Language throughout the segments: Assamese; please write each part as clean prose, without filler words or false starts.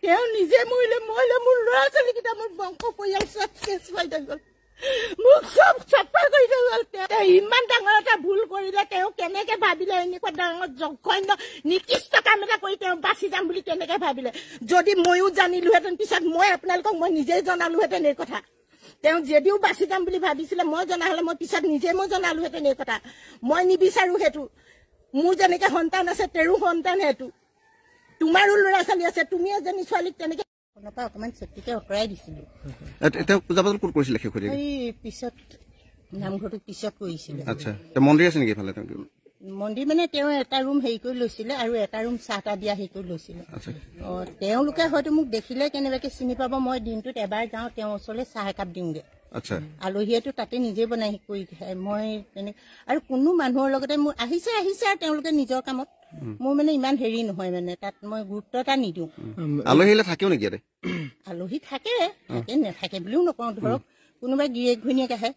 তেওঁ নিজে মৰিলে মোৰ ল'ৰা ছোৱালীকেইটা মোৰ বংশ পৰিয়াল চব চেচ হৈ গ'ল মোক চব চাফা কৰি থৈ গ'ল তেওঁ ইমান ডাঙৰ এটা ভুল কৰিলে তেওঁ কেনেকে ভাবিলে এনেকুৱা ডাঙৰ জঘন্য নিকৃষ্ট কাম এটা কৰি তেওঁ বাচি যাম বুলি কেনেকে ভাবিলে যদি ময়ো জানিলোহেঁতেন পিছত মই আপোনালোকক মই নিজেই জনালোহেঁতেন এই কথা তেওঁ যদিও বাচি যাম বুলি ভাবিছিলে মই জনা হলে মই পিছত নিজে মই জনালোহেঁতেন এই কথা মই নিবিচাৰো সেইটো মোৰ যেনেকে সন্তান আছে তেৰো সন্তান সেইটো তোমাৰো ল'ৰা ছোৱালী আছে তুমি এজনী ছোৱালীক তেনেকে অকমান চেফটিকে আঁতৰাই দিছিলো এতিয়া পূজা পাতল ক'ত কৰিছিলে শেষ কৰি পিছত নামঘৰটো পিছত কৰিছিলে আচ্ছা মন্দিৰ আছে নেকি এইফালে মন্দিৰ মানে তেওঁ এটা ৰুম হেৰি কৰি লৈছিলে আৰু এটা ৰুম চাহ তাহ দিয়া হেৰি কৰি লৈছিলে তেওঁলোকে হয়তো মোক দেখিলে কেনেবাকে চিনি পাব মই দিনটোত এবাৰ যাওঁ তেওঁৰ ওচৰলৈ চাহ একাপ দিওঁগে আলহীয়েতো তাতে নিজে বনাই কৰি খায় মই তেনে আৰু কোনো মানুহৰ লগতে মোৰ আহিছে আৰু তেওঁলোকে নিজৰ কামত মোৰ মানে ইমান হেৰি নহয় মানে তাত মই গুৰুত্ব এটা নিদিওঁ আলহী থাকেও নেকি আলহী থাকে নাথাকে বুলিও নকওঁ ধৰক কোনোবা গিৰিয়েক ঘৈণীয়েক আহে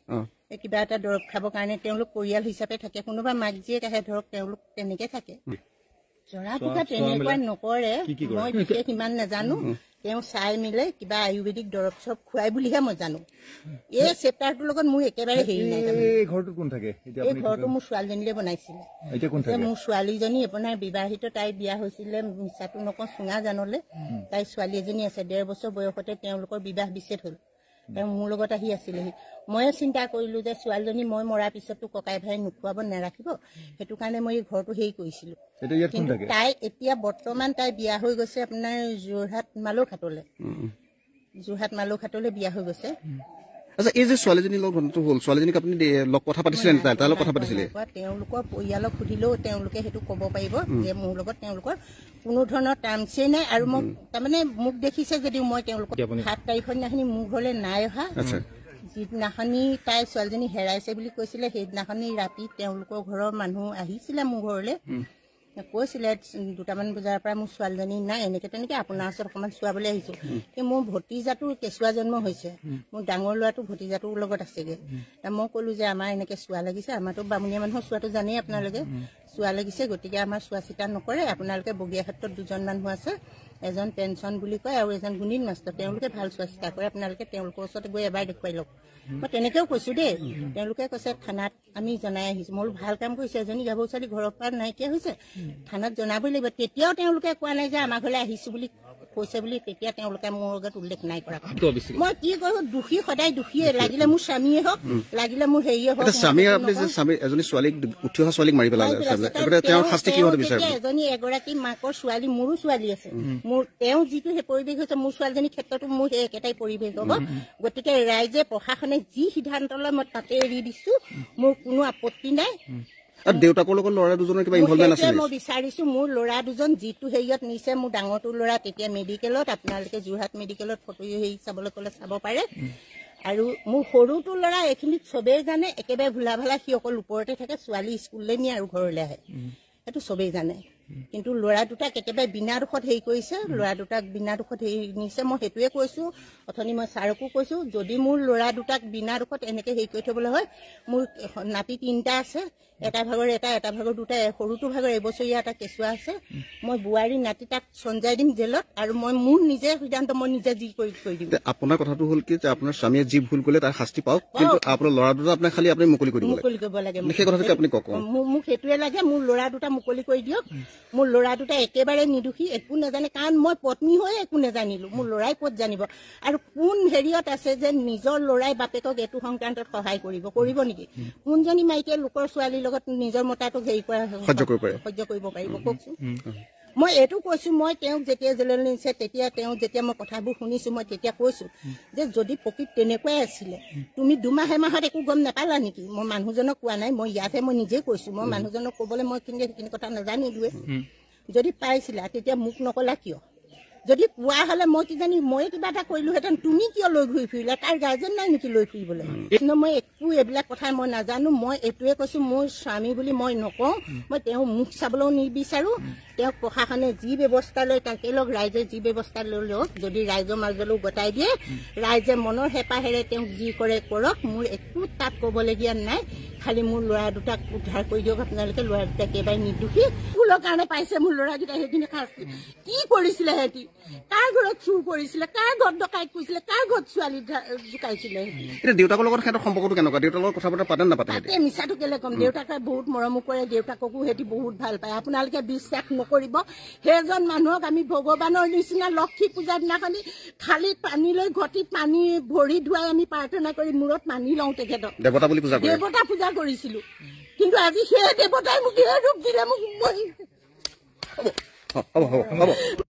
কিবা এটা দৰৱ খাবৰ কাৰণে তেওঁলোক পৰিয়াল হিচাপে থাকে কোনোবা মাক জীয়েক আহে ধৰক তেওঁলোক তেনেকে থাকে জৰা ফুকা তেনেকুৱা নকৰে মই বিশেষ ইমান নাজানো তেওঁ চাই মিলে কিবা আয়ুৰ্বেদিক দৰৱ চব খুৱাই বুলিহে মই জানো এই চেপ্টাৰটোৰ লগত মোৰ একেবাৰে হেৰি নাই এই ঘৰটো মোৰ ছোৱালীজনীলে বনাইছিলে মোৰ ছোৱালীজনী আপোনাৰ বিবাহিত তাই বিয়া হৈছিলে মিছাটো নকওঁ চুঙা জানলে তাই ছোৱালী এজনী আছে 1.5 বছৰ বয়সতে তেওঁলোকৰ বিবাহ বিচ্ছেদ হ'ল তেওঁ মোৰ লগত আহি আছিলেহি ময়ো চিন্তা কৰিলো যে ছোৱালীজনী মই মৰাৰ পিছতো ককাই ভাই নোখোৱাব নাৰাখিব সেইটো কাৰণে মই এই ঘৰটো হেৰি কৰিছিলো তাই এতিয়া বৰ্তমান তাই বিয়া হৈ গৈছে আপোনাৰ যোৰহাট মালৌঘাটলৈ বিয়া হৈ গৈছে আচ্ছা এই যে ছোৱালীজনীৰ লগত ঘটনাটো হ'ল ছোৱালীজনীক আপুনি লগ কথা পাতিছিলে তাই লগত কথা পাতিছিলে তেওঁলোকৰ পৰিয়ালক সুধিলেও তেওঁলোকে সেইটো ক'ব পাৰিব যে মোৰ লগত তেওঁলোকৰ কোনো ধৰণৰ টাৰ্মছেই নাই আৰু মোক তাৰমানে মোক দেখিছে যদিও মই তেওঁলোকৰ 7 তাৰিখৰ দিনাখনি মোৰ ঘৰলৈ নাই অহা যিদিনাখনি তাই ছোৱালীজনী হেৰাইছে বুলি কৈছিলে সেইদিনাখনি ৰাতি তেওঁলোকৰ ঘৰৰ মানুহ আহিছিলে মোৰ ঘৰলৈ কৈছিলে 2টামান বজাৰ পৰা মোৰ ছোৱালীজনী নাই এনেকে তেনেকে আপোনাৰ ওচৰত অকণমান চোৱাবলৈ আহিছো মোৰ ভতিজাটোৰ কেঁচুৱা জন্ম হৈছে মোৰ ডাঙৰ ল'ৰাটো ভতিজাটোৰ লগত আছেগে মই ক'লো যে আমাৰ এনেকে চোৱা লাগিছে আমাৰতো বামুণীয়া মানুহৰ চোৱাটো জানেই আপোনালোকে চোৱা লাগিছে গতিকে আমাৰ চোৱা চিতা নকৰে আপোনালোকে বগীয়া ক্ষেত্ৰত 2জন মানুহ আছে এজন পেঞ্চন বুলি কয় আৰু এজন গুণিত মাষ্টৰ তেওঁলোকে ভাল চোৱা চিতা কৰে আপোনালোকে তেওঁলোকৰ ওচৰত গৈ এবাৰ দেখুৱাই লওক মই তেনেকেও কৈছো দেই তেওঁলোকে কৈছে থানাত আমি জনাই আহিছো মই ভাল কাম কৰিছে এজনী গাভৰু ছোৱালী ঘৰৰ পৰা নাইকিয়া হৈছে থানাত জনাবই লাগিব তেতিয়াও তেওঁলোকে কোৱা নাই যে আমাৰ ঘৰলৈ আহিছো বুলি কৈছে বুলি তেতিয়া তেওঁলোকে মোৰ আগত উল্লেখ নাই কৰা মই কি কৰো দুখী সদায় দুখীয়ে লাগিলে মোৰ স্বামীয়ে হওক লাগিলে মোৰ হেৰিয়ে হওক এজনী ছোৱালীক উঠি অহা ছোৱালীক মাৰি পেলালে এজনী এগৰাকী মাকৰ ছোৱালী মোৰো ছোৱালী আছে মোৰ তেওঁ যিটো সেই পৰিৱেশ হৈছে মোৰ ছোৱালীজনীৰ ক্ষেত্ৰতো মোৰ সেই একেটাই পৰিৱেশ হ'ব গতিকে ৰাইজে প্ৰশাসনে যি সিদ্ধান্ত লয় মই তাতে এৰি দিছো মোৰ কোনো আপত্তি নাই দেউতাকৰ লগত ল'ৰা দুজনৰ কিবা ইনভলভমেণ্ট আছে মই বিচাৰিছো মোৰ ল'ৰা দুজন যিটো হেৰিয়ত নিছে মোৰ ডাঙৰটো ল'ৰা তেতিয়া মেডিকেলত আপোনালোকে যোৰহাট মেডিকেলত ফটো হেৰি চাবলৈ ক'লে চাব পাৰে আৰু মোৰ সৰুটো ল'ৰা এইখিনিত চবেই জানে একেবাৰে ভোলা ভালা সি অকল ওপৰতে থাকে ছোৱালী স্কুললৈ নিয়ে আৰু ঘৰলৈ আহে সেইটো চবেই জানে কিন্তু ল'ৰা দুটাক একেবাৰে বিনা দুখত হেৰি কৰিছে ল'ৰা দুটাক বিনা দুখত হেৰি নিছে মই সেইটোৱে কৈছো অথনি মই ছাৰকো কৈছো যদি মোৰ ল'ৰা দুটাক বিনা দুখত এনেকে হেৰি কৰি থবলৈ হয় মোৰ নাতি 3টা আছে এটা ভাগৰ এটা ভাগৰ 2টা সৰুটো ভাগৰ এবছৰীয়া এটা কেঁচুৱা আছে মই বোৱাৰী নাতি তাক সঞ্জাই দিম জেলত আৰু মই মোৰ নিজে সিদ্ধান্ত মই নিজে যি কৰি দিম আপোনাৰ কথাটো হ'ল কি যে আপোনাৰ স্বামীয়ে যি ভুল কৰিলে তাৰ শাস্তি পাওক কিন্তু আপোনাৰ ল'ৰা দুটা আপোনাক খালি আপুনি মুকলি কৰিব লাগে সেই কথাটো আপুনি কওক মোক সেইটোৱে লাগে মোৰ ল'ৰা দুটা মুকলি কৰি দিয়ক মোৰ ল'ৰা দুটা একেবাৰে নিদোষী একো নাজানে কাৰণ মই পত্নী হৈ একো নাজানিলো মোৰ ল'ৰাই ক'ত জানিব আৰু কোন হেৰিয়ত আছে যে নিজৰ ল'ৰাই বাপেকক এইটো সংক্ৰান্তত সহায় কৰিব নেকি কোনজনী মাইকীয়ে লোকৰ ছোৱালীৰ লগত নিজৰ মতাটোক হেৰি কৰা সহ্য কৰিব পাৰিব কওকচোন মই এইটো কৈছো মই তেওঁক যেতিয়া জেললৈ নিছে তেতিয়া তেওঁ যেতিয়া মই কথাবোৰ শুনিছো মই তেতিয়া কৈছো যে যদি প্ৰকৃত তেনেকুৱাই আছিলে তুমি 2 মাহে মাহত একো গম নাপালা নেকি মই মানুহজনক কোৱা নাই মই ইয়াতহে মই নিজে কৈছো মই মানুহজনক ক'বলৈ মই সেইখিনি কথা নাজানিলোৱে যদি পাইছিলা তেতিয়া মোক নকলা কিয় যদি পোৱা হলে মই কিজানি মই কিবা এটা কৰিলোহেঁতেন তুমি কিয় লৈ ঘূৰি ফুৰিলা তাৰ গাৰ্জেন নাই নেকি লৈ ফুৰিবলৈ মই একো এইবিলাক কথা মই নাজানো মই এইটোৱে কৈছো মোৰ স্বামী বুলি মই নকওঁ মই তেওঁ মুখ চাবলৈও নিবিচাৰো তেওঁক প্ৰশাসনে যি ব্যৱস্থা লয় তাকে লওক ৰাইজে যি ব্যৱস্থা লৈ লওক যদি ৰাইজৰ মাজলৈও গতাই দিয়ে ৰাইজে মনৰ হেঁপাহেৰে তেওঁক যি কৰে কৰক মোৰ একো তাত ক'বলগীয়া নাই খালি মোৰ ল'ৰা দুটাক উদ্ধাৰ কৰি দিয়ক আপোনালোকে। ল'ৰা দুটা একেবাৰে নিৰ্দোষী, ভুলৰ কাৰণে পাইছে মোৰ ল'ৰাকেইটা। সেইখিনি শাস্তি কি কৰিছিলে সিহঁতি? কাৰ ঘৰত চুৰ কৰিছিলে, কাৰ ঘৰত ডকাইত কৰিছিলে, কাৰ ঘৰত ছোৱালী জোকাইছিলে? এতিয়া দেউতাকৰ লগত সিহঁতৰ সম্পৰ্কটো কেনেকুৱা? দেউতাকৰ লগত কথা বতৰা পাতে নাপাতে? তাতে মিছাটো কেলে কম, দেউতাকে বহুত মৰমো কৰে, দেউতাককো সিহঁতি বহুত ভাল পায়। আপোনালোকে বিশ্বাস নকৰিব, সেইজন মানুহক আমি ভগৱানৰ নিচিনা লক্ষী পূজাৰ দিনাখনি থালিত পানী লৈ ঘটিত পানী ভৰি ধুৱাই আমি প্ৰাৰ্থনা কৰি মূৰত মানি লওঁ তেখেতক। দেৱতা বুলি পূজা কৰে? দেৱতা পূজা কৰিছিলো, কিন্তু আজি সেই দেৱতাই মোক এই ৰূপ দিলে। মোক হ'ব হ'ব হ'ব হ'ব।